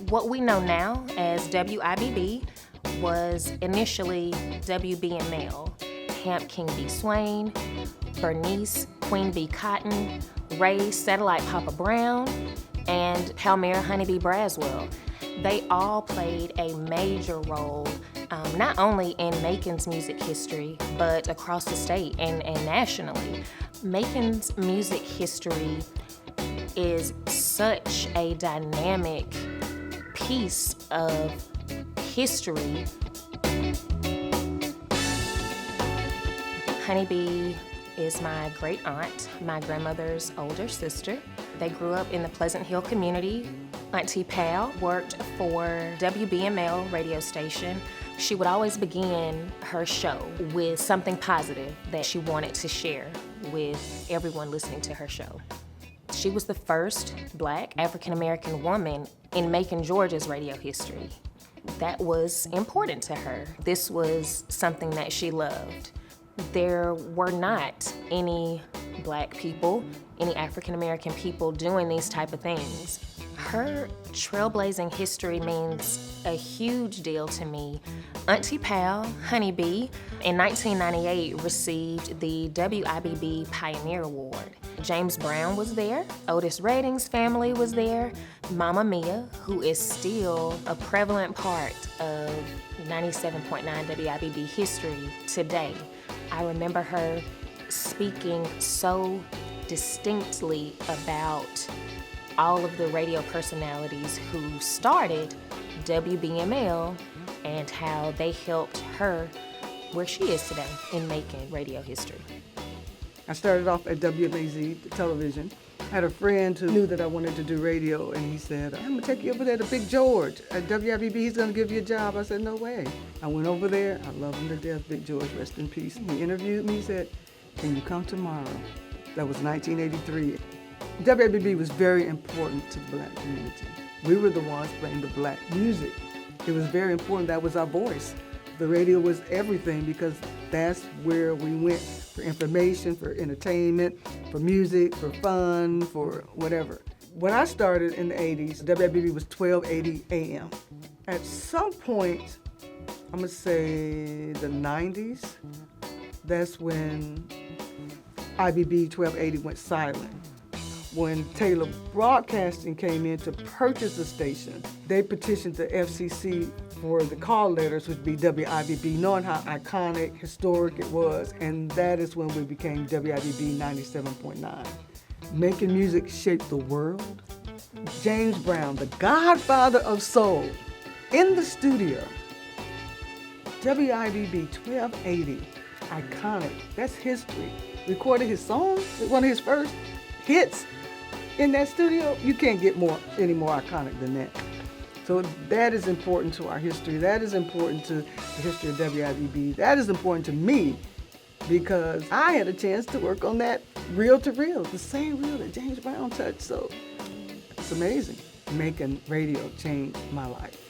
What we know now as WIBB was initially WBML. Hamp King B. Swain, Bernice Queen Bee Cotton, Ray Satellite Papa Brown, and Palmyra Honeybee Braswell. They all played a major role, not only in Macon's music history, but across the state and nationally. Macon's music history is such a dynamic piece of history. Honeybee is my great aunt, my grandmother's older sister. They grew up in the Pleasant Hill community. Auntie Pal worked for WBML radio station. She would always begin her show with something positive that she wanted to share with everyone listening to her show. She was the first Black African-American woman in Macon, Georgia's radio history. That was important to her. This was something that she loved. There were not any Black people, any African-American people doing these type of things. Her trailblazing history means a huge deal to me. Auntie Pal, Honeybee, in 1998 received the WIBB Pioneer Award. James Brown was there, Otis Redding's family was there, Mama Mia, who is still a prevalent part of 97.9 WIBB history today. I remember her speaking so distinctly about all of the radio personalities who started WBML and how they helped her where she is today in Macon radio history. I started off at WMAZ, the television. I had a friend who knew that I wanted to do radio, and he said, I'm gonna take you over there to Big George. At WIBB, he's gonna give you a job. I said, no way. I went over there. I love him to death, Big George, rest in peace. He interviewed me, he said, can you come tomorrow? That was 1983. WIBB was very important to the Black community. We were the ones playing the Black music. It was very important. That was our voice. The radio was everything because that's where we went for information, for entertainment, for music, for fun, for whatever. When I started in the 80s, WIBB was 1280 AM. At some point, I'm gonna say the 90s, that's when IBB 1280 went silent. When Taylor Broadcasting came in to purchase the station, they petitioned the FCC for the call letters, which would be WIBB, knowing how iconic, historic it was, and that is when we became WIBB 97.9. Making music shaped the world. James Brown, the godfather of soul, in the studio. WIBB 1280, iconic, that's history. Recorded his song, one of his first hits in that studio. You can't get any more iconic than that. So that is important to our history. That is important to the history of WIBB. That is important to me because I had a chance to work on that reel to reel, the same reel that James Brown touched. So it's amazing. Making radio changed my life.